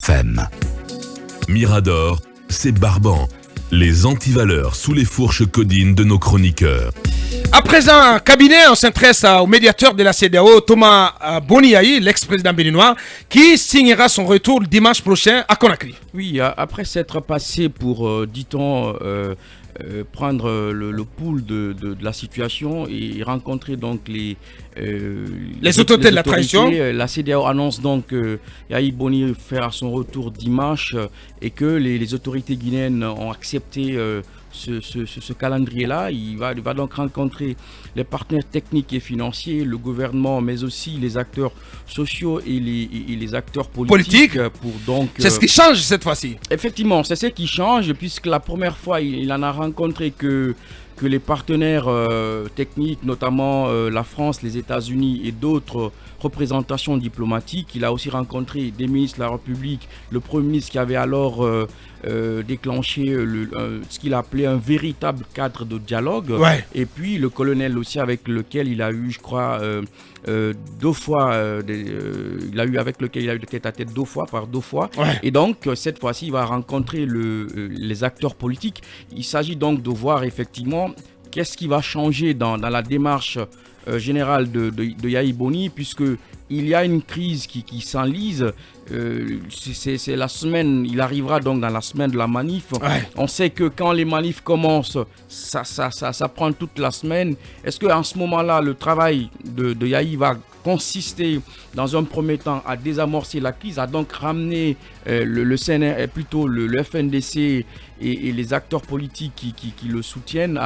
FM. Mirador, c'est Barban, les antivaleurs sous les fourches codines de nos chroniqueurs. À présent, cabinet, on s'intéresse au médiateur de la CEDEAO, Thomas Boni Yayi, l'ex-président béninois, qui signera son retour dimanche prochain à Conakry. Oui, après s'être passé pour, dit-on, prendre le pouls de la situation et rencontrer donc les autorités de la transition. La CEDEAO annonce donc que Yayi Boni fera son retour dimanche et que les autorités guinéennes ont accepté ce calendrier-là. Il va donc rencontrer les partenaires techniques et financiers, le gouvernement, mais aussi les acteurs sociaux et les acteurs politiques. Pour donc, c'est ce qui change cette fois-ci. Effectivement, c'est ce qui change, puisque la première fois, il en a rencontré que les partenaires techniques, notamment la France, les États-Unis et d'autres représentations diplomatiques. Il a aussi rencontré des ministres de la République, le Premier ministre qui avait alors déclenché ce qu'il appelait un véritable cadre de dialogue. Ouais. Et puis le colonel aussi avec lequel il a eu, je crois, deux fois, il a eu le tête-à-tête deux fois. Ouais. Et donc, cette fois-ci, il va rencontrer les acteurs politiques. Il s'agit donc de voir effectivement qu'est-ce qui va changer dans la démarche générale de Yayi Boni, puisque il y a une crise qui s'enlise. C'est la semaine, il arrivera donc dans la semaine de la manif. Ouais. On sait que quand les manifs commencent, ça prend toute la semaine. Est-ce qu'en ce moment-là, le travail de Yayi va consister dans un premier temps à désamorcer la crise, à donc ramener le CNR, plutôt le FNDC et les acteurs politiques qui le soutiennent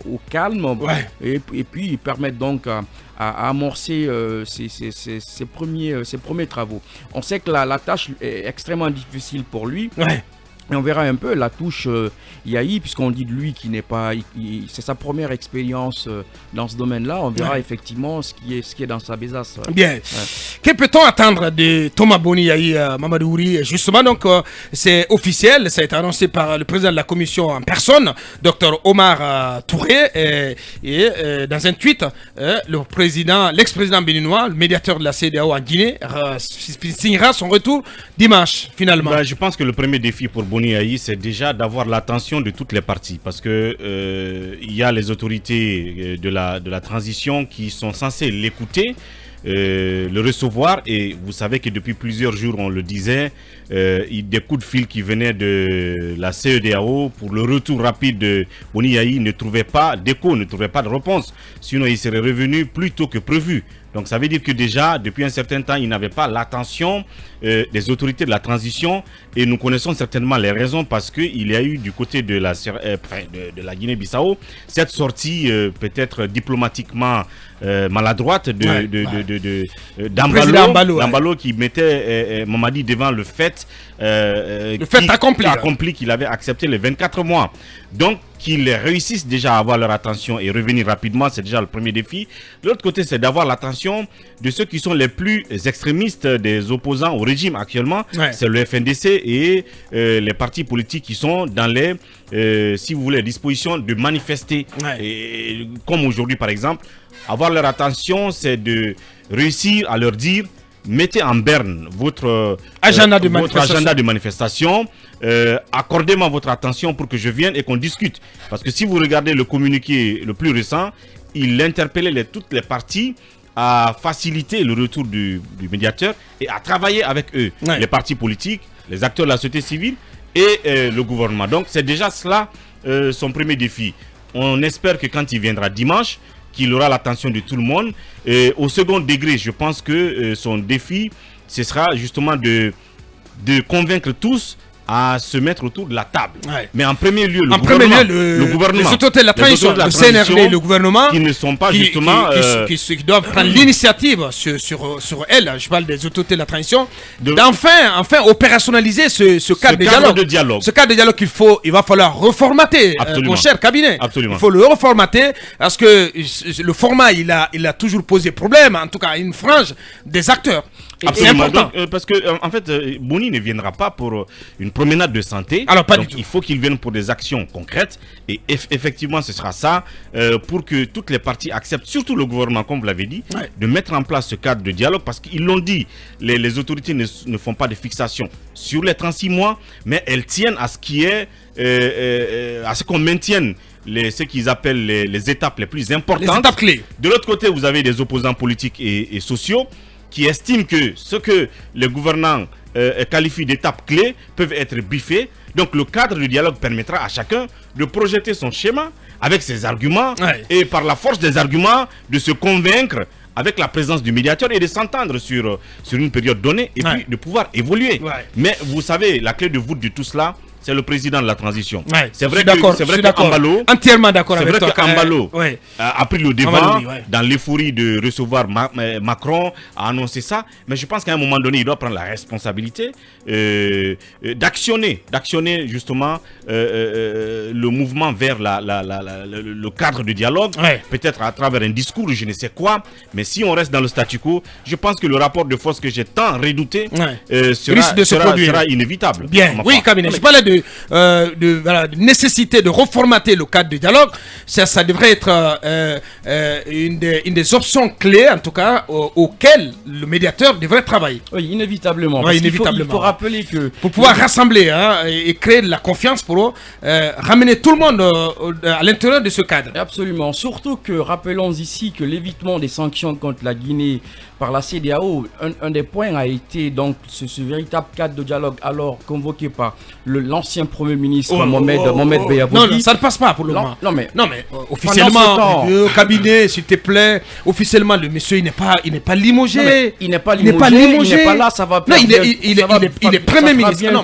au calme, Ouais. et puis permettre donc à amorcer ses premiers travaux. On sait que la tâche est extrêmement difficile pour lui. Ouais. Et on verra un peu la touche Yayi, puisqu'on dit de lui qu'il n'est pas, c'est sa première expérience dans ce domaine-là. On verra effectivement ce qui est dans sa besace. Bien. Ouais. Que peut-on attendre de Thomas Boni Yayi, Mamadou Ouri? Justement, donc, c'est officiel. Ça a été annoncé par le président de la commission en personne, Dr Omar Touré. Et dans un tweet, l'ex-président béninois, le médiateur de la CEDEAO en Guinée, signera son retour dimanche, finalement. Je pense que le premier défi pour Boni Yayi, c'est déjà d'avoir l'attention de toutes les parties, parce que il y a les autorités de la transition qui sont censées l'écouter, le recevoir, et vous savez que depuis plusieurs jours, on le disait, des coups de fil qui venaient de la CEDEAO pour le retour rapide de Boni Yayi ne trouvaient pas d'écho, ne trouvaient pas de réponse, sinon il serait revenu plus tôt que prévu. Donc ça veut dire que déjà, depuis un certain temps, il n'avait pas l'attention des autorités de la transition, et nous connaissons certainement les raisons, parce qu'il y a eu du côté de la Guinée-Bissau cette sortie peut-être diplomatiquement maladroite d'Ambalo, qui mettait Mamadi devant le fait accompli qu'il avait accepté les 24 mois. Donc qu'ils réussissent déjà à avoir leur attention et revenir rapidement, c'est déjà le premier défi. L'autre côté, c'est d'avoir l'attention de ceux qui sont les plus extrémistes des opposants au régime actuellement. Ouais. C'est le FNDC et les partis politiques qui sont dans les, si vous voulez, dispositions de manifester. Ouais. Et, comme aujourd'hui par exemple, avoir leur attention, c'est de réussir à leur dire: mettez en berne votre agenda de manifestation. Accordez-moi votre attention pour que je vienne et qu'on discute. Parce que si vous regardez le communiqué le plus récent, il interpellait toutes les parties à faciliter le retour du médiateur et à travailler avec eux, les partis politiques, les acteurs de la société civile et le gouvernement. Donc c'est déjà cela son premier défi. On espère que quand il viendra dimanche, qu'il aura l'attention de tout le monde. Et au second degré, je pense que son défi, ce sera justement de convaincre tous à se mettre autour de la table. Ouais. Mais en premier lieu, le gouvernement, les autorités de la transition, le CNRD, le gouvernement, qui ne sont pas justement... qui doivent prendre l'initiative sur elles, je parle des autorités de la transition, d'enfin opérationnaliser ce cadre de dialogue. Ce cadre de dialogue il va falloir reformater, mon cher cabinet. Absolument. Il faut le reformater, parce que le format, il a toujours posé problème, en tout cas une frange des acteurs. Absolument. important. Donc, parce que en fait, Boni ne viendra pas pour une promenade de santé. Alors, pas donc, du tout. il faut qu'il vienne pour des actions concrètes. Et effectivement, ce sera ça pour que toutes les parties acceptent, surtout le gouvernement, comme vous l'avez dit, de mettre en place ce cadre de dialogue. Parce qu'ils l'ont dit, les autorités ne font pas de fixation sur les 36 mois, mais elles tiennent à ce qui est, à ce qu'on maintienne ce qu'ils appellent les étapes les plus importantes. Les étapes clés. De l'autre côté, vous avez des opposants politiques et sociaux qui estiment que ce que les gouvernants qualifient d'étapes clés peuvent être biffés. Donc le cadre de dialogue permettra à chacun de projeter son schéma avec ses arguments et par la force des arguments de se convaincre avec la présence du médiateur et de s'entendre sur une période donnée et puis de pouvoir évoluer. Mais vous savez, la clé de voûte de tout cela, c'est le président de la transition. C'est vrai qu'Ambalo, entièrement d'accord avec toi. Ambalo a pris le devant dans l'euphorie de recevoir Macron, a annoncé ça. Mais je pense qu'à un moment donné, il doit prendre la responsabilité d'actionner justement le mouvement vers le cadre de dialogue, peut-être à travers un discours, je ne sais quoi. Mais si on reste dans le statu quo, je pense que le rapport de force que j'ai tant redouté sera inévitable. Bien, oui, Cabinet. Je parlais de nécessité de reformater le cadre de dialogue. Ça devrait être une des options clés, en tout cas, auxquelles le médiateur devrait travailler. Oui, inévitablement. Oui, Il faut rappeler que... Pour pouvoir rassembler et créer de la confiance pour ramener tout le monde à l'intérieur de ce cadre. Absolument. Surtout que, rappelons ici que l'évitement des sanctions contre la Guinée par la CEDEAO, un des points a été donc ce véritable cadre de dialogue alors convoqué par l'ancien Premier ministre Mohamed Beyavoudi. Non, ça ne passe pas pour le moment. Non, mais officiellement, le cabinet, s'il te plaît, officiellement, le monsieur, il n'est pas limogé. Il n'est pas là, ça va Non, il est Premier ministre. Non,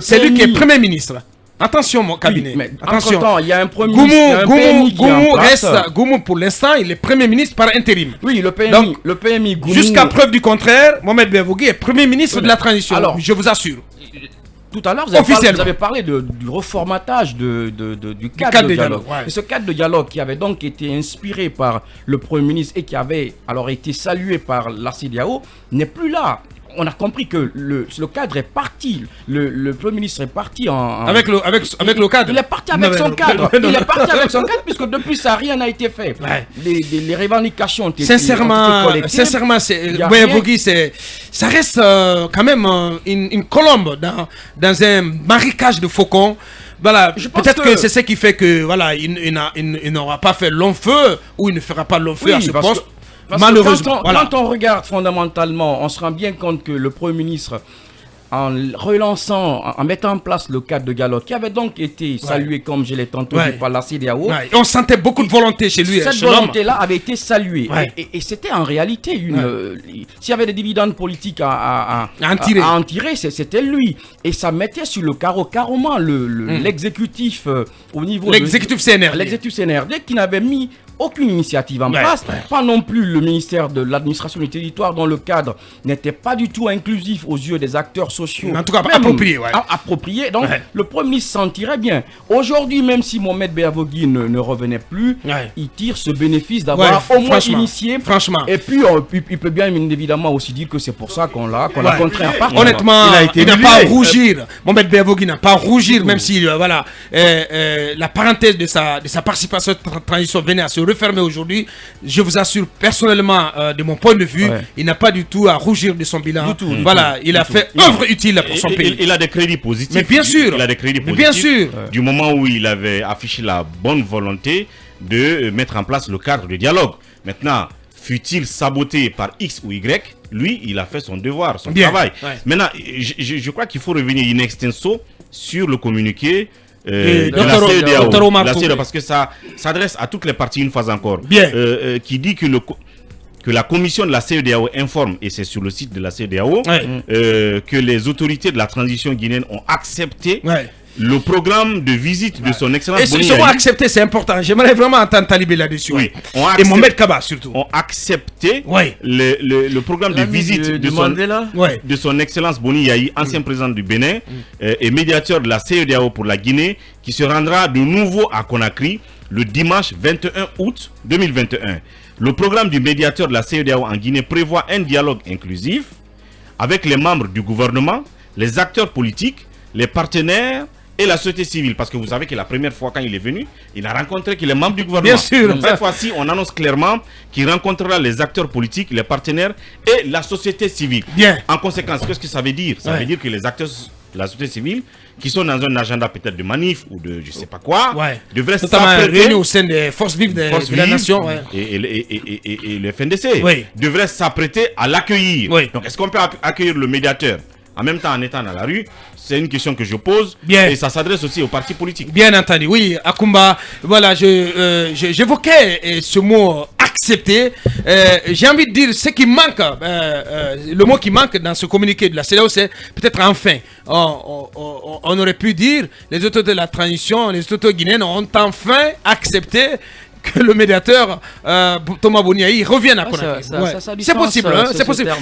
c'est lui qui est Premier ministre. Attention, mon cabinet. Oui, attention, il y a un Premier ministre. Goumou, pour l'instant, il est Premier ministre par intérim. Oui, le PMI Goumou. Jusqu'à preuve du contraire, Mohamed Beyavoudi est Premier ministre de la transition. Alors, je vous assure. Tout à l'heure, vous avez parlé du reformatage du cadre de dialogue. Et ce cadre de dialogue qui avait donc été inspiré par le Premier ministre et qui avait alors été salué par la CEDEAO n'est plus là. On a compris que le cadre est parti. Le Premier ministre est parti avec le cadre. Il est parti avec son cadre. Il est parti avec son cadre puisque depuis ça, rien n'a été fait. Les revendications ont été collectées. Sincèrement, Beyavoudi, ça reste quand même une colombe dans un marécage de faucons. Voilà, peut-être que c'est ce qui fait que voilà, il n'aura pas fait long feu ou il ne fera pas long feu à ce poste. Malheureusement, quand on regarde fondamentalement, on se rend bien compte que le Premier ministre, en mettant en place le cadre de dialogue, qui avait donc été salué, comme je l'ai tantôt dit, par la CEDEAO. Et on sentait beaucoup de volonté chez lui. Cette volonté-là avait été saluée. Et c'était en réalité s'il y avait des dividendes politiques à en tirer, c'était lui. Et ça mettait sur le carreau carrément l'exécutif au niveau l'exécutif CNRD. L'exécutif CNRD qui n'avait mis aucune initiative en place, pas non plus le ministère de l'administration du territoire dont le cadre n'était pas du tout inclusif aux yeux des acteurs sociaux. En tout cas, approprié. Approprié. Donc, le Premier ministre s'en tirait bien. Aujourd'hui, même si Mohamed Beyavoudi ne revenait plus, il tire ce bénéfice d'avoir au moins initié. Franchement. Et puis, il peut bien évidemment aussi dire que c'est pour ça qu'on l'a contraint à partir. Honnêtement, il n'a pas à rougir. Mohamed Beyavoudi n'a pas à rougir, même si la parenthèse de sa participation à cette transition venait à se refermer aujourd'hui. Je vous assure personnellement, de mon point de vue, il n'a pas du tout à rougir de son bilan. Il a fait œuvre utile pour son pays. Il a des crédits positifs. Mais bien sûr. Il a des crédits positifs. Bien sûr. Du moment où il avait affiché la bonne volonté de mettre en place le cadre de dialogue. Maintenant, fut-il saboté par X ou Y, lui, il a fait son devoir, son travail. Maintenant, je crois qu'il faut revenir in extenso sur le communiqué de la CEDEAO, parce que ça s'adresse à toutes les parties une fois encore, qui dit que la commission de la CEDEAO informe, et c'est sur le site de la CEDEAO, que les autorités de la transition guinéenne ont accepté le programme de visite de son excellence. Et ce mot accepté, c'est important. J'aimerais vraiment entendre Talibé là-dessus. Et Mohamed Kaba surtout. Ont accepté le programme de visite de son excellence Boni Yahi, ancien président du Bénin et médiateur de la CEDEAO pour la Guinée, qui se rendra de nouveau à Conakry le dimanche 21 août 2021. Le programme du médiateur de la CEDEAO en Guinée prévoit un dialogue inclusif avec les membres du gouvernement, les acteurs politiques, les partenaires et la société civile. Parce que vous savez que la première fois quand il est venu, il a rencontré que les membres du gouvernement. Bien sûr. Donc, cette fois-ci, on annonce clairement qu'il rencontrera les acteurs politiques, les partenaires et la société civile. Bien. En conséquence, qu'est-ce que ça veut dire? Ça veut dire que les acteurs de la société civile, qui sont dans un agenda peut-être de manif ou de je sais pas quoi, devraient s'apprêter, réunis au sein des forces vives de la nation. Et le FNDC devrait s'apprêter à l'accueillir. Donc, est-ce qu'on peut accueillir le médiateur en même temps en étant dans la rue? C'est une question que je pose. Bien. Et ça s'adresse aussi aux partis politiques. Bien entendu, oui, Akumba, voilà, j'évoquais ce mot accepter. J'ai envie de dire ce qui manque, le mot qui manque dans ce communiqué de la CEDEAO, c'est peut-être enfin. On aurait pu dire, les autorités de la transition, les autorités guinéennes ont enfin accepté que le médiateur Thomas Boniaï revienne à Conakry. C'est possible, hein, c'est possible.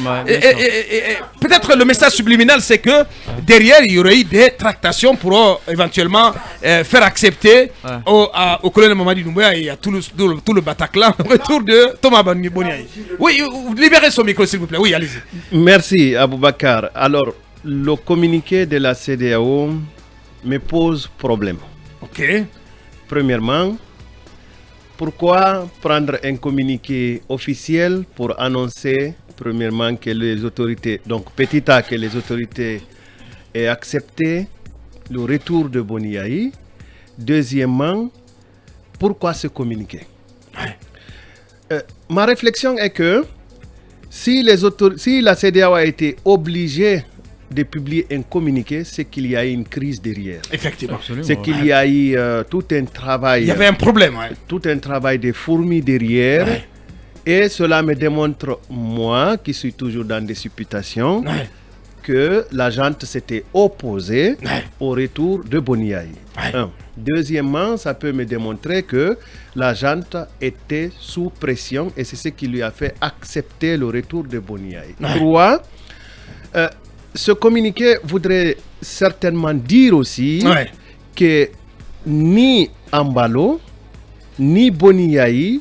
Peut-être le message subliminal, c'est que derrière, il y aurait eu des tractations pour éventuellement faire accepter au colonel Mamadi Doumbouya et à tout le Bataclan le retour de Thomas Boniaï. Oui, libérez son micro, s'il vous plaît. Oui, allez-y. Merci, Aboubakar. Alors, le communiqué de la CEDEAO me pose problème. Ok. Premièrement, pourquoi prendre un communiqué officiel pour annoncer, premièrement, que les autorités, donc petit a, que les autorités aient accepté le retour de Boniaï. Deuxièmement, pourquoi ce communiqué? Ma réflexion est que si la CEDEAO a été obligée de publier un communiqué, c'est qu'il y a eu une crise derrière. Effectivement. C'est qu'il y a eu tout un travail. Il y avait un problème. Tout un travail de fourmis derrière. Et cela me démontre, moi, qui suis toujours dans des supputations, que la junte s'était opposée au retour de Boniaï. Deuxièmement, ça peut me démontrer que la junte était sous pression et c'est ce qui lui a fait accepter le retour de Boniaï. Trois, ce communiqué voudrait certainement dire aussi que ni Ambalo, ni Boniaï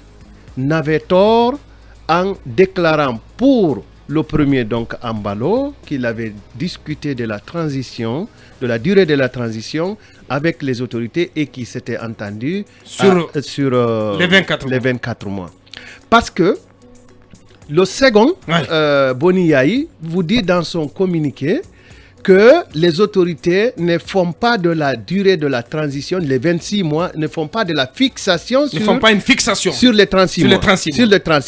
n'avaient tort en déclarant pour le premier, donc Ambalo, qu'il avait discuté de la transition, de la durée de la transition avec les autorités et qui s'était entendu sur les 24 mois. Parce que le second, Boniaï, vous dit dans son communiqué que les autorités ne font pas de la durée de la transition, les 26 mois, ne font pas de la fixation sur les 36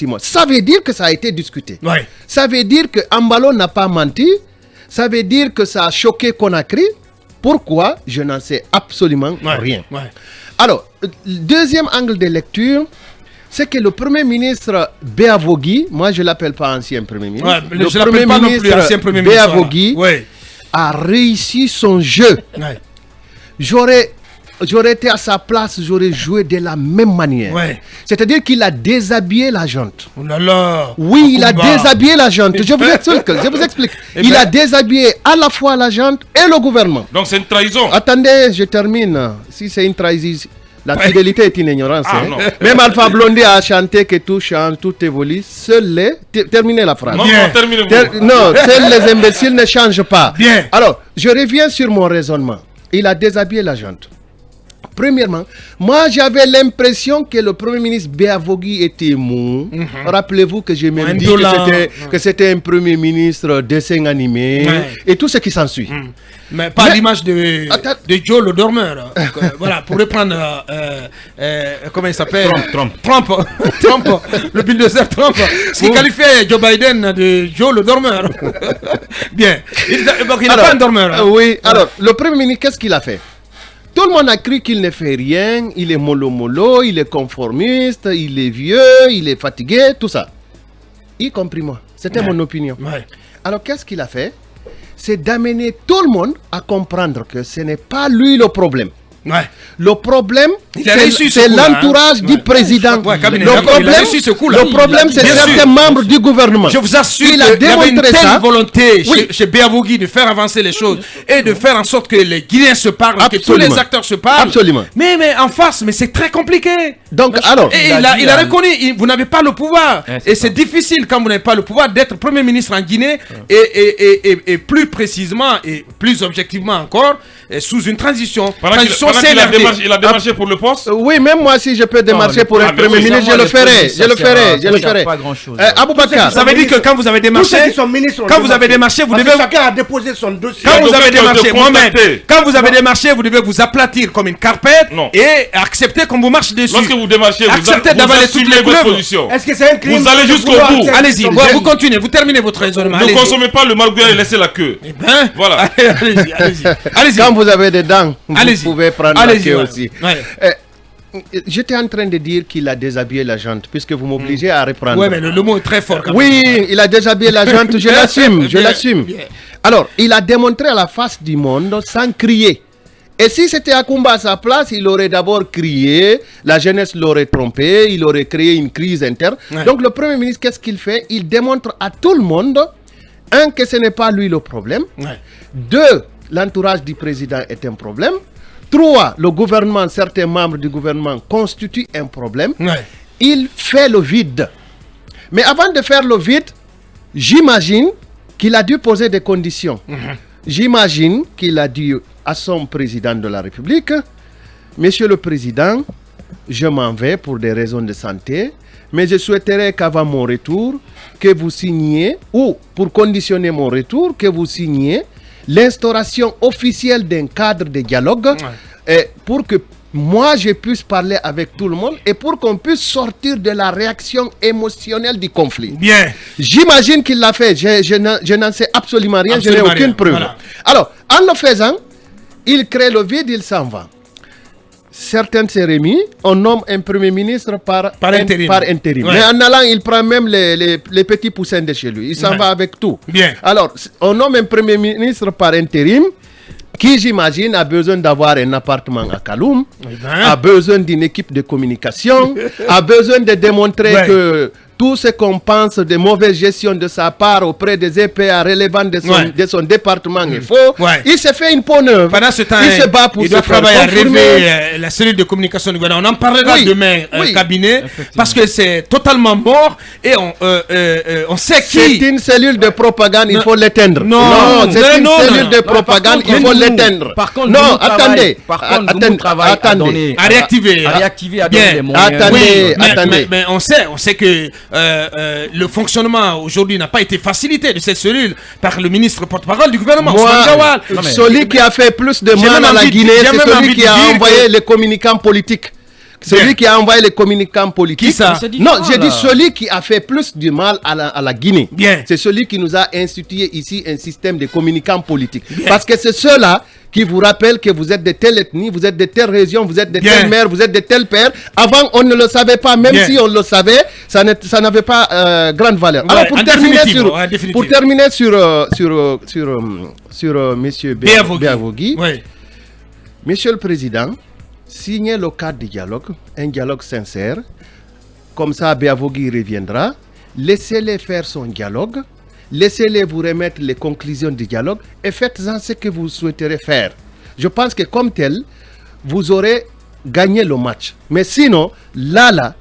mois. Ça veut dire que ça a été discuté. Ça veut dire que Ambalo n'a pas menti. Ça veut dire que ça a choqué Conakry. Pourquoi? Je n'en sais absolument rien. Alors, deuxième angle de lecture, c'est que le Premier ministre Béavogui, moi je ne l'appelle pas ancien Premier ministre, le Premier ministre Béavogui a réussi son jeu. J'aurais été à sa place, j'aurais joué de la même manière. C'est-à-dire qu'il a déshabillé la junte. Oui, il a déshabillé la junte. Je vous explique. Il a déshabillé à la fois la junte et le gouvernement. Donc c'est une trahison. Attendez, je termine. Si c'est une trahison... La fidélité est une ignorance. Même Alpha Blondy a chanté que tout change, tout évolue. Terminez la phrase. Non, seuls les imbéciles ne changent pas. Bien. Alors, je reviens sur mon raisonnement. Il a déshabillé la junte. Premièrement, moi j'avais l'impression que le Premier ministre Béavogui était mou. Rappelez-vous que j'ai même dit que c'était un Premier ministre dessin animé et tout ce qui s'ensuit. Mais pas l'image de Joe le dormeur. Voilà, pour reprendre, comment il s'appelle? Trump, le bulldozer Trump. Ce qui qualifiait Joe Biden de Joe le dormeur. Bien. Il n'a pas un dormeur. Oui, alors, le Premier ministre, qu'est-ce qu'il a fait? Tout le monde a cru qu'il ne fait rien, il est mollo-mollo, il est conformiste, il est vieux, il est fatigué, tout ça. Y compris moi. C'était mon opinion. Alors, qu'est-ce qu'il a fait? C'est d'amener tout le monde à comprendre que ce n'est pas lui le problème. Ouais. Le problème, Il a réussi ce c'est coup-là, l'entourage du président. Ouais, Kabila, Le il a problème, réussi ce coup-là. le problème, c'est Bien certains sûr. membres du gouvernement. Je vous assure Il a qu'il y avait une démontré telle ça. volonté Oui. chez Béavougui de faire avancer les choses et de faire en sorte que les Guinéens se parlent, que tous Absolument. les acteurs se parlent. Absolument. Mais en face, mais c'est très compliqué. Donc, alors, Et il a reconnu, vous n'avez pas le pouvoir. Et c'est difficile quand vous n'avez pas le pouvoir d'être Premier ministre en Guinée et plus précisément et plus objectivement encore, sous une transition. Pendant qu'il CNRD. a démarché pour le poste. oui, même moi, si je peux démarcher pour être Premier ministre, je le ferai. Je le ferai. Je le ferai. Pas grand-chose. Aboubacar, Ça veut dire que quand vous avez Tous ceux démarché, qui sont ministres ont quand vous avez démarché, vous Parce devez... que chacun a déposé son dossier. Quand vous Donc, avez quelqu'un démarché, de Mohamed, contacté. quand vous avez démarché, vous devez vous aplatir comme une carpette Non. et accepter qu'on vous marche dessus. Lorsque vous démarchez, Acceptez d'avaler toutes les assumez votre couleuvres. position. Est-ce que c'est un crime Vous allez de jusqu'au vouloir bout. accepter Allez-y, son vous geste? continuez, vous terminez votre raisonnement. Ne Allez-y. consommez pas le malgré et laissez la queue. Eh ben, Voilà. Allez-y, allez-y. Allez-y. quand vous avez des dents, vous Allez-y. pouvez prendre la Allez-y, queue ouais. aussi. Ouais. J'étais en train de dire qu'il a déshabillé la jante, puisque vous m'obligez à reprendre. Ouais, mais le mot est très fort quand même. Oui, il a déshabillé la jante, je l'assume, je Bien, l'assume. bien. Alors, il a démontré à la face du monde sans crier. Et si c'était Akumba à sa place, il aurait d'abord crié, la jeunesse l'aurait trompé, il aurait créé une crise interne. Ouais. Donc le Premier ministre, qu'est-ce qu'il fait? Il démontre à tout le monde, un, que ce n'est pas lui le problème. Ouais. Deux, l'entourage du président est un problème. Trois, le gouvernement, certains membres du gouvernement constituent un problème. Ouais. Il fait le vide. Mais avant de faire le vide, j'imagine qu'il a dû poser des conditions. J'imagine qu'il a dit à son président de la République, Monsieur le Président, je m'en vais pour des raisons de santé, mais je souhaiterais qu'avant mon retour, que vous signiez, ou pour conditionner mon retour, que vous signiez l'instauration officielle d'un cadre de dialogue pour que moi je puisse parler avec tout le monde et pour qu'on puisse sortir de la réaction émotionnelle du conflit. Bien. J'imagine qu'il l'a fait, je n'en sais absolument rien, je n'ai Absolument aucune rien, preuve. voilà. Alors, en le faisant, il crée le vide, il s'en va. Certaines cérémonies, on nomme un premier ministre par intérim. Ouais. Mais en allant, il prend même les petits poussins de chez lui. Il s'en Ouais. va avec tout. Bien. Alors, on nomme un premier ministre par intérim qui, j'imagine, a besoin d'avoir un appartement à Kaloum, ben. a besoin d'une équipe de communication, a besoin de démontrer Ouais. que tout ce qu'on pense de mauvaise gestion de sa part auprès des EPA relevant de son, Ouais. de son département est faux. Ouais. Il se fait une peau neuve. Pendant ce temps, il se bat pour il doit se faire travailler à confirmer. rêver la cellule de communication du gouvernement. On en parlera Oui, demain, oui. cabinet, parce que c'est totalement mort et on sait C'est qui. une cellule de propagande, il Non. faut l'éteindre. Non, c'est une non, cellule non. de Non, propagande, par il contre, faut nous, l'éteindre. par contre, non, nous, travail- attendez. par contre, nous, Attendez, travail à attendez. donner. À réactiver. À réactiver, à Bien. donner les moyens. Attendez. Oui, attendez. mais on sait que le fonctionnement aujourd'hui n'a pas été facilité de cette cellule par le ministre porte-parole du gouvernement, Ousmane Gawal. Moi, celui qui a fait plus de J'ai mal même à la envie de- Guinée, j'ai c'est même celui envie qui de a dire envoyé que- les communicants politiques. Celui Bien. qui a envoyé les communicants politiques. Qui ça? C'est Non, différent, j'ai dit là. celui qui a fait plus du mal à la Guinée. Bien. C'est celui qui nous a institué ici un système de communicants politiques. Parce que c'est ceux-là qui vous rappellent que vous êtes de telle ethnie, vous êtes de telle région, vous êtes de Bien. telle mère, vous êtes de tel père. Avant, on ne le savait pas. Même Bien. si on le savait, ça n'avait pas grande valeur. Ouais, Alors, pour en terminer définitive, sur, ouais, en définitive. pour terminer sur Monsieur Béavogui, Oui. Monsieur le Président, signez le cadre de dialogue, un dialogue sincère. Comme ça, Béavogui reviendra. Laissez-les faire son dialogue. Laissez-les vous remettre les conclusions du dialogue et faites-en ce que vous souhaiterez faire. Je pense que comme tel, vous aurez gagné le match. Mais sinon, là,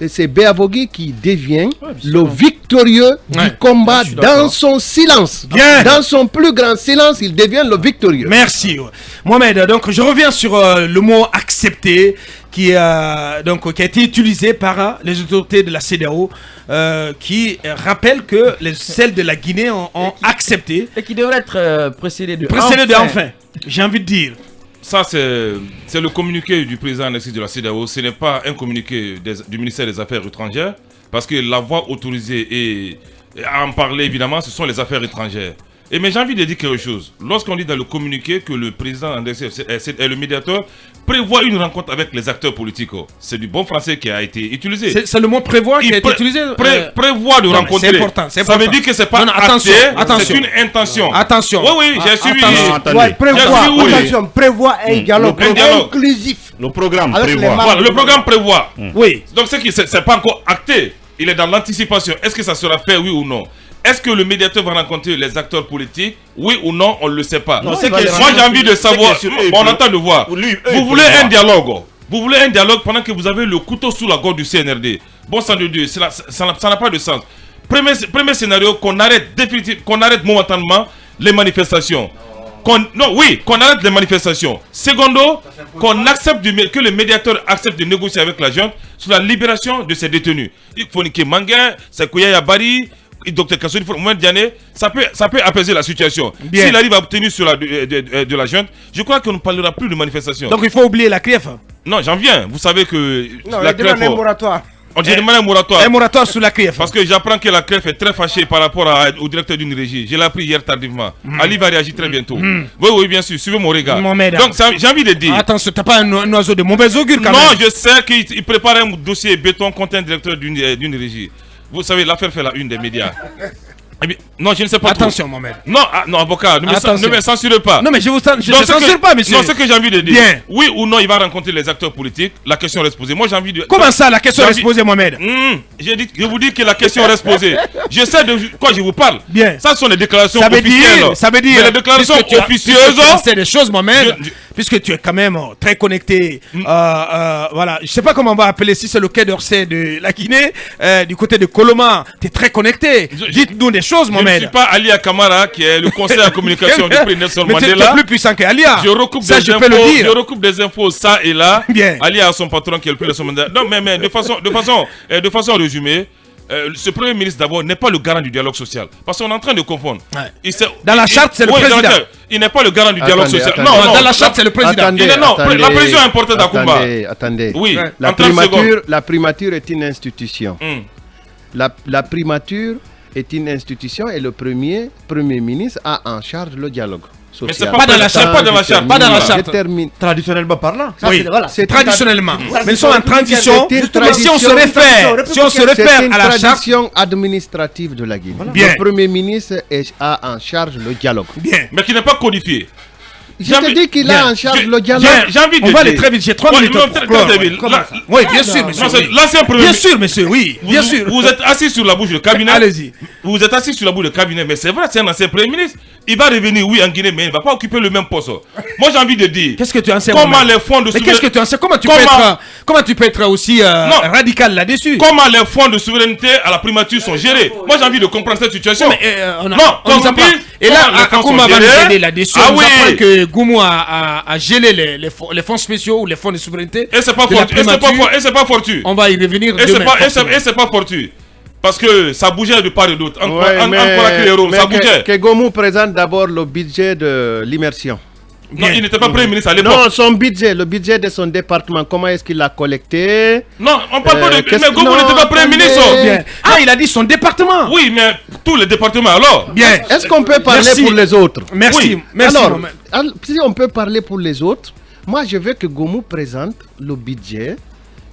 c'est Béavogui qui devient le victorieux Ouais. du combat Je suis dans d'accord. son silence. Bien. Dans son plus grand silence, il devient le victorieux. Merci. Mohamed, donc je reviens sur le mot accepter qui a été utilisé par les autorités de la CEDEAO qui rappellent que celles de la Guinée ont accepté. Et qui devrait être précédé de Enfin, j'ai envie de dire. Ça, c'est le communiqué du président Alexis de la CEDEAO. Ce n'est pas un communiqué du ministère des Affaires étrangères, parce que la voie autorisée et à en parler, évidemment, ce sont les affaires étrangères. Mais j'ai envie de dire quelque chose. Lorsqu'on dit dans le communiqué que le président et le médiateur prévoit une rencontre avec les acteurs politiques, c'est du bon français qui a été utilisé. C'est le mot prévoir qui a été utilisé. Prévoit de rencontrer. C'est important. Ça veut dire que c'est pas attention, c'est une intention. Attention. Oui, j'ai suivi. Prévoit un dialogue inclusif. Le programme prévoit. Voilà, le programme prévoit. Oui. Donc c'est pas encore acté. Il est dans l'anticipation. Est-ce que ça sera fait, oui ou non? Est-ce que le médiateur va rencontrer les acteurs politiques? Oui ou non, on ne le sait pas. Moi, j'ai envie de savoir. On entend de voir. Vous voulez un dialogue. Vous voulez un dialogue pendant que vous avez le couteau sous la gorge du CNRD. Bon sang de Dieu, ça n'a pas de sens. Premier scénario, qu'on arrête momentanément les manifestations. Qu'on arrête les manifestations. Secondo, que le médiateur accepte de négocier avec la junte sur la libération de ces détenus. Il faut niquer Manguin, Sekouya Yabari, Dr Kassouri, Mohamed Diané, ça peut apaiser la situation. S'il arrive à obtenir sur de la junte, je crois qu'on ne parlera plus de manifestation. Donc il faut oublier la CRIEF. Non, j'en viens. Vous savez que la CRIEF... un moratoire. On dit demandé un moratoire. Un moratoire sur la CRIEF. Parce que j'apprends que la CRIEF est très fâchée par rapport au directeur d'une régie. Je l'ai appris hier tardivement. Ali va réagir très bientôt. Oui, bien sûr. Suivez mon regard. Donc j'ai envie de dire... Attention, t'as pas un oiseau de mauvais augure quand même. Non, je sais qu'il prépare un dossier béton contre un directeur d'une régie. Vous savez, l'affaire fait la une des médias. Non, je ne sais pas. Attention, Mohamed. Non, avocat, ne me censurez pas. Non, mais je ne censure pas, monsieur. Non, ce que j'ai envie de dire. Bien. Oui ou non, il va rencontrer les acteurs politiques. La question reste posée. Moi, j'ai envie de. Comment ça, la question reste posée, Mohamed? Je vous dis que la question reste posée. Je sais de quoi je vous parle. Bien. Ça sont les déclarations officielles. Ça veut dire. Mais les déclarations officieuses. C'est des choses, Mohamed. Puisque tu es quand même très connecté. Voilà. Je ne sais pas comment on va appeler, si c'est le quai d'Orsay de la Guinée, du côté de Coloma. Tu es très connecté. Dites-nous des choses, Mohamed. Je ne suis pas Alia Kamara, qui est le conseiller en communication du prix Nelson Mandela. Mais tu es plus puissant qu'Alia. Je recoupe des infos ça et là. Bien. Alia a son patron qui est le prix Nelson Mandela. Non, mais de façon résumée, ce premier ministre d'abord n'est pas le garant du dialogue social. Parce qu'on est en train de confondre. Ouais. Dans la charte, c'est le président. Il n'est pas le garant du dialogue social. Non, dans la charte, c'est le président. La présidence est importante à Kumba. Attendez. Oui, la primature est une institution. La primature est une institution et le premier ministre a en charge le dialogue social. Mais c'est pas dans la charte. Pas dans la charte. Traditionnellement parlant. Oui, c'est traditionnellement. Mais nous sommes en transition. Mais si on se réfère à la charte. C'est une tradition administrative de la Guinée. Le premier ministre a en charge le dialogue. Bien. Mais qui n'est pas codifié. Je te dis qu'il a en charge le dialogue. J'ai envie de dire. On va aller très vite, j'ai 3 minutes. Oui, bien sûr, monsieur. L'ancien premier ministre. Bien sûr, monsieur, oui. Bien sûr. Vous êtes assis sur la bouche du cabinet. Allez-y. Vous êtes assis sur la bouche du cabinet, mais c'est vrai, c'est un ancien premier ministre. Il va revenir, oui, en Guinée, mais il ne va pas occuper le même poste. Moi, j'ai envie de dire. Qu'est-ce que tu en sais? Comment les fonds de souveraineté. Mais qu'est-ce que tu en sais? Comment tu peux être aussi radical là-dessus? Comment les fonds de souveraineté à la primature sont gérés? Moi, j'ai envie de comprendre cette situation. On nous apprend. Et là, Akouma va nous aider là-dessus. On nous apprend que Goumou a gelé les fonds spéciaux ou les fonds de souveraineté. Et c'est pas fortuit. On va y revenir. Et c'est pas fortuit. Parce que ça bougeait de part et d'autre. Ça bougeait. Que Goumou présente d'abord le budget de l'immersion. Non, il n'était pas premier ministre à l'époque. Non, son budget, le budget de son département, comment est-ce qu'il l'a collecté? Non, on parle pas de... Mais Goumou n'était pas premier ministre. Ah, il a dit son département. Oui, mais tous les départements alors. Bien. Est-ce qu'on peut parler pour les autres? Merci. Alors, si on peut parler pour les autres, moi je veux que Goumou présente le budget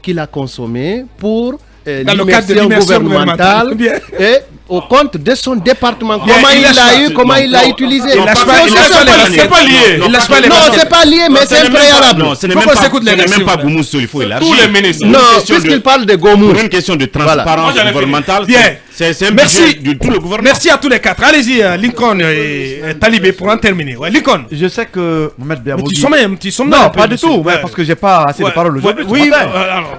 qu'il a consommé pour l'immersion gouvernementale et au compte de son département. Comment il l'a eu, comment il l'a utilisé. C'est pas lié. Non, c'est pas lié, mais c'est préalable. Non, ce n'est même pas Goumou seul, il faut élargir. Tous les ministres. Non, puisqu'il parle de Goumou. Pour une question de transparence gouvernementale. Bien. C'est un budget de tout le gouvernement. Merci à tous les quatre. Allez-y, Lincoln et Talibé pour en terminer. Ouais, Lincoln. Je sais que Mohamed Biavogi. Tu sommes non, pas du tout, parce que j'ai pas assez de paroles aujourd'hui. Oui,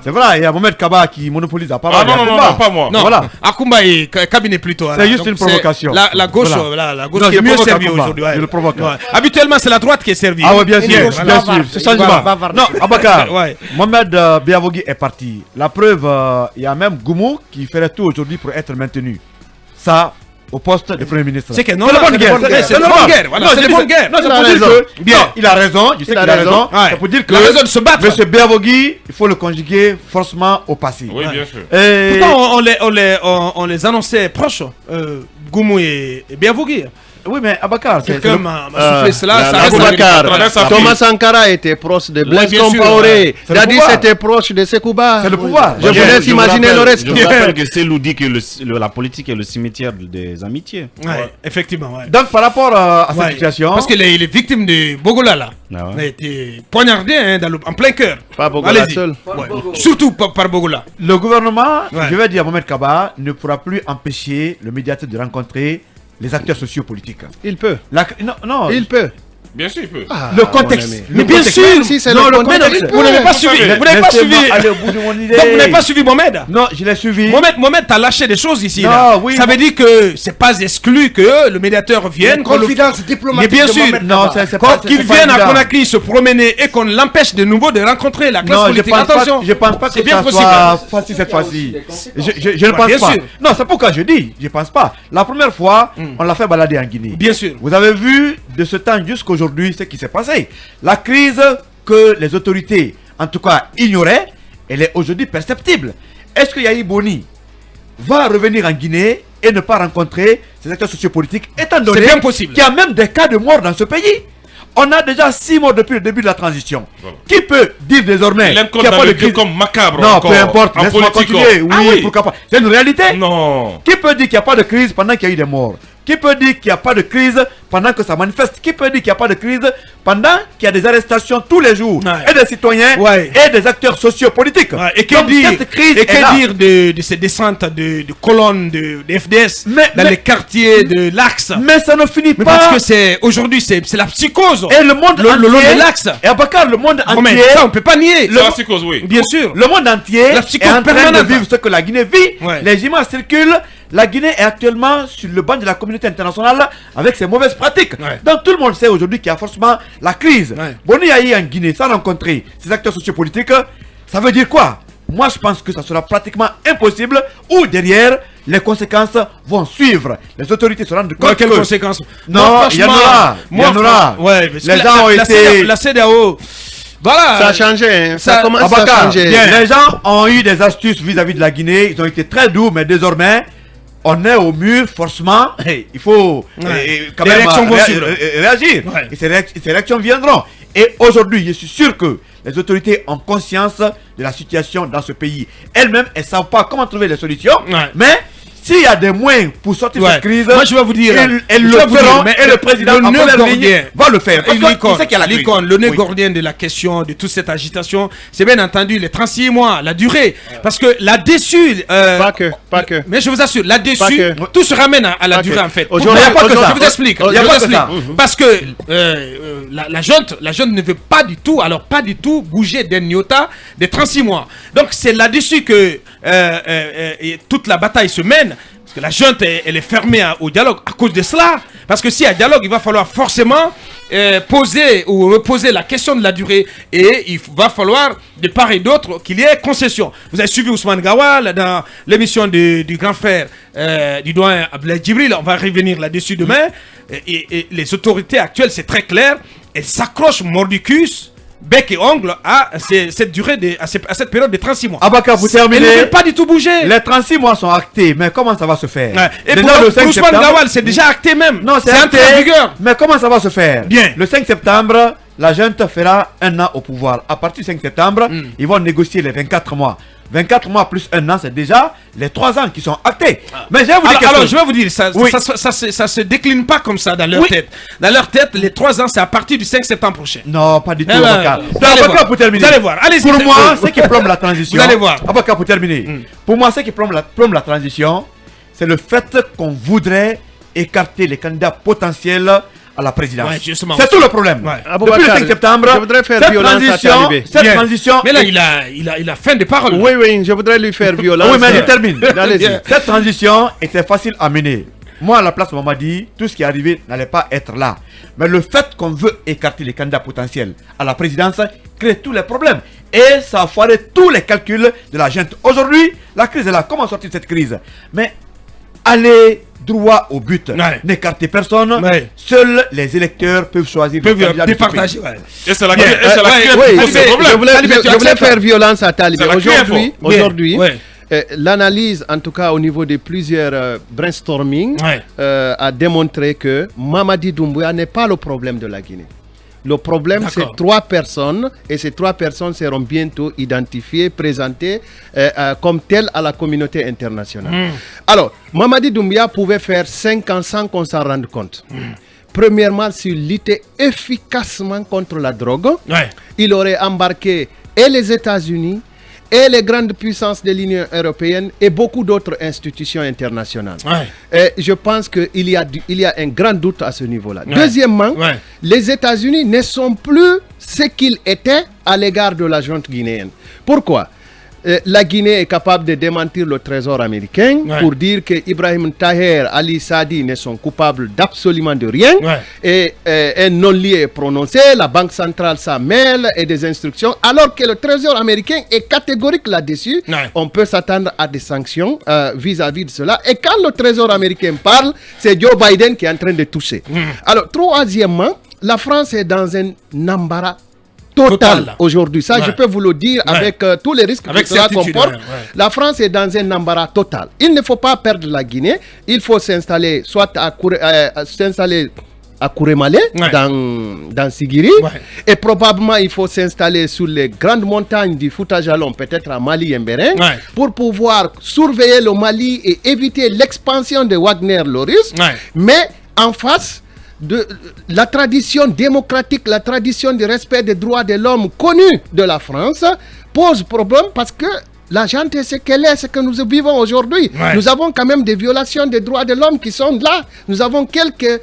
c'est vrai, il y a Mohamed Kaba qui monopolise la parole. Ah non, pas moi. Non, voilà. Akoumba et cabinet plutôt. C'est juste une provocation. La gauche, la gauche qui est mieux servie aujourd'hui. Je le provoque. Habituellement, c'est la droite qui est servie. Ah ouais, bien sûr, c'est changement. Non, Abakar, Mohamed Biavogi est parti. La preuve, il y a même Goumou qui ferait tout aujourd'hui pour être maintenu. Ça, au poste de Premier ministre. C'est que non, c'est la bonne guerre. C'est la bonne guerre. Voilà, c'est la bonne guerre. Non, c'est pour dire que. Bien, il a raison. Je sais qu'il a raison. C'est pour dire que. Il a raison de se battre. Monsieur Biavogi, il faut le conjuguer forcément au passé. Oui, bien sûr. Pourtant, on les annonçait proches, Goumou et Biavogi. Oui, mais Abakar, c'est Quelqu'un m'a soufflé cela, ça reste Aboubacar, Thomas Sankara était proche de Blaise Compaoré. Dadis était proche de Sekouba. C'est le pouvoir. Je vous laisse imaginer le reste. Je vous rappelle que Selou dit que la politique est le cimetière des amitiés. Ouais, effectivement. Ouais. Donc, par rapport à cette situation. Parce qu'il est victime de Bogola là. Ah ouais. Il a été poignardé en plein cœur. Pas Bogola seul. Ouais. Surtout par Bogola. Le gouvernement, Ouais. je vais dire à Mohamed Kaba, ne pourra plus empêcher le médiateur de rencontrer les acteurs sociopolitiques. Il peut. Non, Il peut. Bien sûr, il peut. le contexte. Mais bien sûr, si c'est non, le le contexte. contexte. vous n'avez pas suivi. Vous n'avez pas suivi. Allez au bout de mon idée. Donc vous n'avez pas suivi Mohamed. Non, je l'ai suivi. Mohamed, t'as lâché des choses ici. Non, Là. oui, ça veut dire que c'est pas exclu que le médiateur vienne. Confidence Mais diplomatique. bien de sûr, Mohamed Non, Kaba. c'est pas. qu'il c'est pas vienne à évident. Conakry se promener et qu'on l'empêche de nouveau de rencontrer la classe Non, politique. je pense pas c'est que bien ça possible. soit facile cette fois-ci. Je ne pense bien pas. sûr. Non, c'est pourquoi je dis, je pense pas. La première fois, on l'a fait balader en Guinée. Bien sûr. Vous avez vu de ce temps jusqu'à aujourd'hui ce qui s'est passé. La crise que les autorités, en tout cas, ignoraient, elle est aujourd'hui perceptible. Est-ce que Yahi Boni va revenir en Guinée et ne pas rencontrer ces acteurs sociopolitiques, étant donné bien possible. qu'il y a même des cas de mort dans ce pays? On a déjà 6 morts depuis le début de la transition. Voilà. Qui peut dire désormais Il aime qu'il n'y a dans pas de le crise? comme macabre. Non, encore, peu importe, en laisse-moi politique. continuer. Oui, Ah oui. pourquoi pas. C'est une réalité. Non. Qui peut dire qu'il n'y a pas de crise pendant qu'il y a eu des morts? Qui peut dire qu'il n'y a pas de crise pendant que ça manifeste? Qui peut dire qu'il n'y a pas de crise pendant qu'il y a des arrestations tous les jours Ouais. et des citoyens Ouais. et des acteurs sociopolitiques? Ouais, et que Donc, dire, cette crise et est là. que dire de ces descentes de colonnes de FDS dans Mais- les quartiers de l'Axe? Mais ça ne finit Mais pas. parce que c'est aujourd'hui c'est la psychose. Et le monde le long entier. de l'Axe. Et Abakar, le monde Oh, mais entier. ça on peut pas nier. C'est la psychose, oui. Bien sûr. Le monde entier La est psychose en train permanente. de vivre ce que la Guinée vit. Ouais. Les images circulent. La Guinée est actuellement sur le banc de la communauté internationale avec ses mauvaises pratiques. Ouais. Donc tout le monde sait aujourd'hui qu'il y a forcément la crise. Ouais. Boni Ayi en Guinée, sans rencontrer ces acteurs sociopolitiques, ça veut dire quoi? Moi je pense que ça sera pratiquement impossible ou derrière les conséquences vont suivre. Les autorités se rendent compte Quelles que... conséquences? Non, Moi, il y en franchement, aura. Il y moi, en aura. Ouais, parce Les que gens ont été... la CEDEAO. Voilà. Ça a changé. Hein. Ça commence à Abakar, changer. les gens ont eu des astuces vis-à-vis de la Guinée, ils ont été très doux, mais désormais, on est au mur, forcément, il faut quand Les même réactions vont suivre. réagir. Ouais. Et ces réactions viendront. Et aujourd'hui, je suis sûr que les autorités ont conscience de la situation dans ce pays. Elles-mêmes, elles ne savent pas comment trouver les solutions, Ouais. mais s'il y a des moyens pour sortir de Ouais. cette crise, Moi, je vais vous dire, elles je le vais vous dire, feront mais et le président le en nœud première gordien ligne va le faire. Parce qu'il sait qu'il y a la crise. L'icône, le nœud Oui. gordien de la question, de toute cette agitation, c'est bien entendu les 36 mois, la durée. Parce que là-dessus... Pas que. Mais je vous assure, là-dessus, Pas que. tout se ramène à la Pas durée que. en fait. Aujourd'hui, Il y a pas que ça. aujourd'hui, Je vous explique. il y a Je vous pas que explique. ça. Parce que la junte ne veut pas du tout, alors pas du tout bouger d'un iota des 36 mois. Donc c'est là-dessus que et toute la bataille se mène. Parce que la junte, elle est fermée au dialogue à cause de cela. Parce que s'il y a dialogue, il va falloir forcément poser ou reposer la question de la durée. Et il va falloir, de part et d'autre, qu'il y ait concession. Vous avez suivi Ousmane Gawal dans l'émission du grand frère du doyen Abdoulaye Djibril. On va revenir là-dessus demain. Et les autorités actuelles, c'est très clair, elles s'accrochent mordicus, bec et ongle à cette durée, à cette période de 36 mois. Abakar, vous Elles ne terminez. veulent pas du tout bouger. Les 36 mois sont actés, mais comment ça va se faire? Ouais. Et Déjà, pour le 5 Ousmane septembre- Gawal, c'est déjà acté même. Non, c'est entré en acté. vigueur. Mais comment ça va se faire? Bien. Le 5 septembre, la junte fera 1 an au pouvoir. À partir du 5 septembre, ils vont négocier les 24 mois. 24 mois plus 1 an, c'est déjà les 3 ans qui sont actés. Mais je vais vous dire quelque Alors, chose. je vais vous dire, ça, Oui. ça se décline pas comme ça dans leur Oui. tête. Dans leur tête, les 3 ans, c'est à partir du 5 septembre prochain. Non, pas du tout, Eh ben, Abakar. vous Donc, allez Abakar, voir. pour terminer. Vous allez voir. Allez-y. Pour moi, Oui. ce qui plombe la transition. Vous allez voir. Abakar, pour terminer. Pour moi, ce qui plombe la transition, c'est le fait qu'on voudrait écarter les candidats potentiels à la présidence. Ouais, justement. C'est tout le problème. Ouais. Depuis le 5 septembre, je voudrais faire cette violence à transition, Talibé. cette Bien. transition. Mais là, il a fin de parole. Oui, oui, je voudrais lui faire violence. Oui, mais je termine. Allez-y. Bien. Cette transition était facile à mener. Moi, à la place, on m'a dit, tout ce qui est arrivé n'allait pas être là. Mais le fait qu'on veut écarter les candidats potentiels à la présidence crée tous les problèmes. Et ça a foiré tous les calculs de la junte. Aujourd'hui, la crise est là. Comment sortir de cette crise? Mais allez droit au but. Ouais. N'écartez personne. Ouais. Seuls les électeurs peuvent choisir le candidat de ce départager. pays. Ouais. Et c'est la Bien. clé qui Oui, pose ce je problème. voulais, Talibé, tu je voulais acceptes? faire violence à Talibé. C'est la clé, Aujourd'hui, Bien. Ouais. l'analyse, en tout cas au niveau de plusieurs brainstorming, a démontré que Mamadi Doumbouya n'est pas le problème de la Guinée. Le problème, c'est 3 personnes, et ces 3 personnes seront bientôt identifiées, présentées comme telles à la communauté internationale. Alors, Mamadi Doumbouya pouvait faire 5 ans sans qu'on s'en rende compte. Premièrement, s'il luttait efficacement contre la drogue, il aurait embarqué et les États-Unis, et les grandes puissances de l'Union européenne et beaucoup d'autres institutions internationales. Et je pense qu'il y a un grand doute à ce niveau-là. Deuxièmement, les États-Unis ne sont plus ce qu'ils étaient à l'égard de la junte guinéenne. Pourquoi ? La Guinée est capable de démentir le trésor américain pour dire que Ibrahim Taher, Ali Sadi ne sont coupables d'absolument de rien. Et un non-lieu est prononcé, la Banque centrale s'en mêle et des instructions, alors que le trésor américain est catégorique là-dessus. On peut s'attendre à des sanctions vis-à-vis de cela. Et quand le trésor américain parle, c'est Joe Biden qui est en train de toucher. Alors, troisièmement, la France est dans un embarras total aujourd'hui. Ça, je peux vous le dire avec tous les risques que cela comporte. La France est dans un embarras total. Il ne faut pas perdre la Guinée. Il faut s'installer soit à Kourémalé, dans Sigiri, et probablement il faut s'installer sur les grandes montagnes du Fouta Jalon, peut-être à Mali et Mbéren, pour pouvoir surveiller le Mali et éviter l'expansion de Wagner-Loris. Mais en face de la tradition démocratique, la tradition du respect des droits de l'homme connue de la France pose problème parce que la gente est ce qu'elle est, ce que nous vivons aujourd'hui. Nous avons quand même des violations des droits de l'homme qui sont là. Nous avons quelques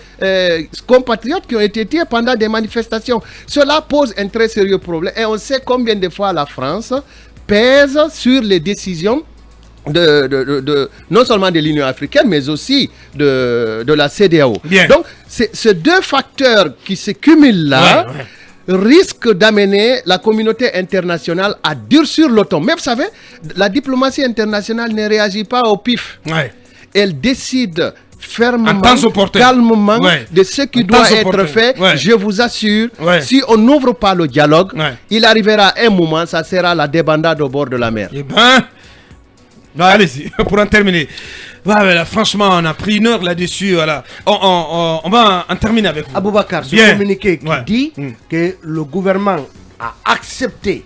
compatriotes qui ont été tués pendant des manifestations. Cela pose un très sérieux problème et on sait combien de fois la France pèse sur les décisions non seulement de l'Union africaine, mais aussi de la CEDEAO. Donc, ces 2 facteurs qui se cumulent là risquent d'amener la communauté internationale à durcir le ton. Mais vous savez, la diplomatie internationale ne réagit pas au pif. Elle décide fermement, calmement de ce qui doit être fait. Je vous assure, si on n'ouvre pas le dialogue, il arrivera un moment, ça sera la débandade au bord de la mer. Allez-y, pour en terminer. Franchement, on a pris 1 heure là-dessus. Voilà. On va en terminer avec vous. Aboubacar, ce communiqué qui dit que le gouvernement a accepté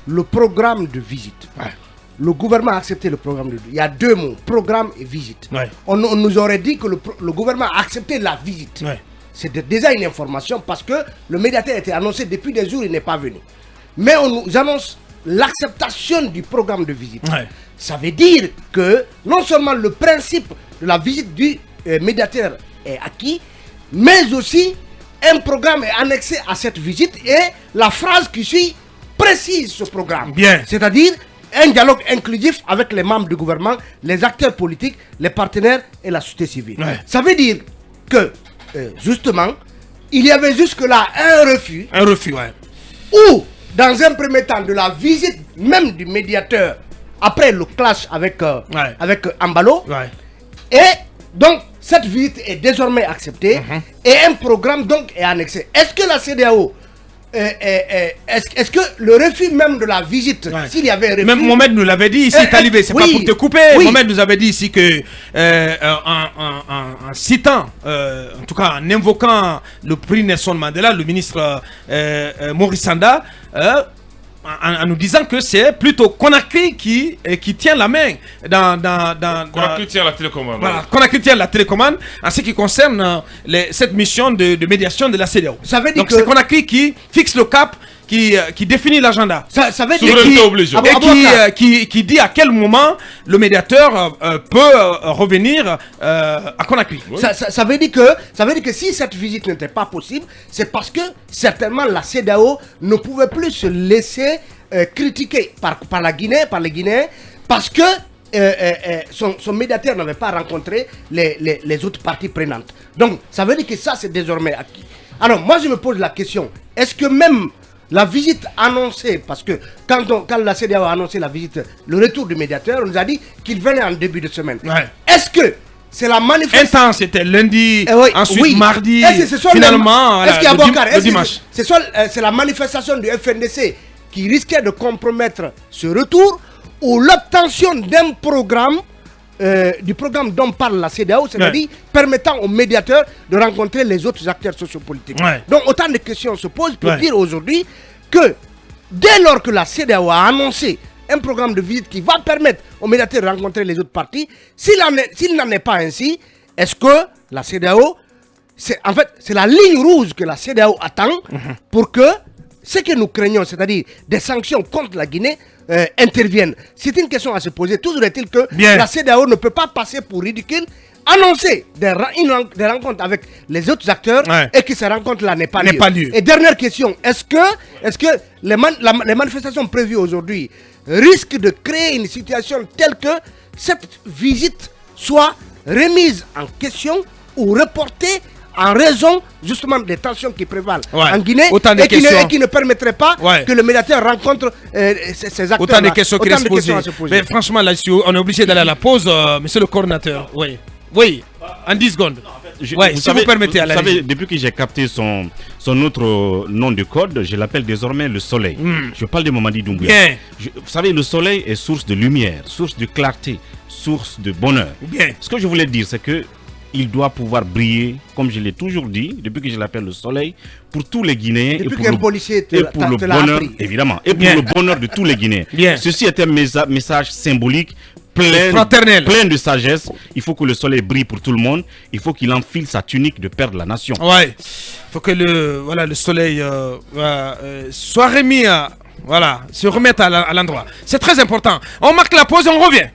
le programme de visite. Le gouvernement a accepté le programme de visite. Il y a 2 mots, programme et visite. On nous aurait dit que le gouvernement a accepté la visite. C'est déjà une information parce que le médiateur était annoncé depuis des jours, il n'est pas venu. Mais on nous annonce l'acceptation du programme de visite. Ça veut dire que non seulement le principe de la visite du médiateur est acquis, mais aussi un programme est annexé à cette visite et la phrase qui suit précise ce programme. C'est-à-dire un dialogue inclusif avec les membres du gouvernement, les acteurs politiques, les partenaires et la société civile. Ça veut dire que, justement, il y avait jusque-là un refus. Ou, dans un premier temps, de la visite même du médiateur après le clash avec Ambalo. Et donc, cette visite est désormais acceptée et un programme donc est annexé. Est-ce que la CEDEAO, est-ce que le refus même de la visite, s'il y avait un refus... Même Mohamed nous l'avait dit ici, Talibé, c'est pas pour te couper. Mohamed nous avait dit ici que, en citant, en tout cas en invoquant le prix Nelson Mandela, le ministre Maurice Sanda, en nous disant que c'est plutôt Conakry qui tient la main Conakry tient la télécommande. Voilà, Conakry tient la télécommande en ce qui concerne cette mission de médiation de la CEDEAO. Donc c'est Conakry qui fixe le cap, qui définit l'agenda. Ça veut dire qui dit à quel moment le médiateur peut revenir à Conakry. Ça veut dire que si cette visite n'était pas possible, c'est parce que certainement la CEDEAO ne pouvait plus se laisser critiquer par les Guinéens, parce que son médiateur n'avait pas rencontré les autres parties prenantes. Donc ça veut dire que ça c'est désormais acquis. Alors moi je me pose la question, est-ce que même la visite annoncée, parce que quand la CEDEAO a annoncé la visite, le retour du médiateur, on nous a dit qu'il venait en début de semaine. Est-ce que c'est la manifestation... Un temps c'était lundi, ensuite mardi, finalement le dimanche. C'est la manifestation du FNDC qui risquait de compromettre ce retour, ou l'obtention d'un programme, du programme dont parle la CEDEAO, c'est-à-dire permettant aux médiateurs de rencontrer les autres acteurs sociopolitiques. Donc autant de questions se posent pour dire aujourd'hui que dès lors que la CEDEAO a annoncé un programme de visite qui va permettre aux médiateurs de rencontrer les autres parties, s'il n'en est pas ainsi, est-ce que la CEDEAO, c'est la ligne rouge que la CEDEAO attend pour que ce que nous craignons, c'est-à-dire des sanctions contre la Guinée, interviennent. C'est une question à se poser. Toujours est-il que la CEDEAO ne peut pas passer pour ridicule, annoncer des rencontres avec les autres acteurs et que ces rencontres-là n'aient pas lieu. Et dernière question, est-ce que les manifestations prévues aujourd'hui risquent de créer une situation telle que cette visite soit remise en question ou reportée en raison justement des tensions qui prévalent en Guinée et qui ne permettraient pas que le médiateur rencontre ces acteurs. Autant de questions qui restent posées. Mais franchement, là, on est obligé d'aller à la pause, monsieur le coordinateur. Oui, en 10 secondes. Vous permettez, vous savez, depuis que j'ai capté son autre nom de code, je l'appelle désormais le soleil. Je parle de Mamadi Doumbouya. Vous savez, le soleil est source de lumière, source de clarté, source de bonheur. Ce que je voulais dire, c'est que il doit pouvoir briller, comme je l'ai toujours dit, depuis que je l'appelle le soleil, pour tous les Guinéens et pour le bonheur, évidemment, et pour le bonheur de tous les Guinéens. Ceci est un message symbolique, plein de sagesse. Il faut que le soleil brille pour tout le monde. Il faut qu'il enfile sa tunique de père de la nation. Il faut que le soleil soit remis, se remette à l'endroit. C'est très important. On marque la pause et on revient.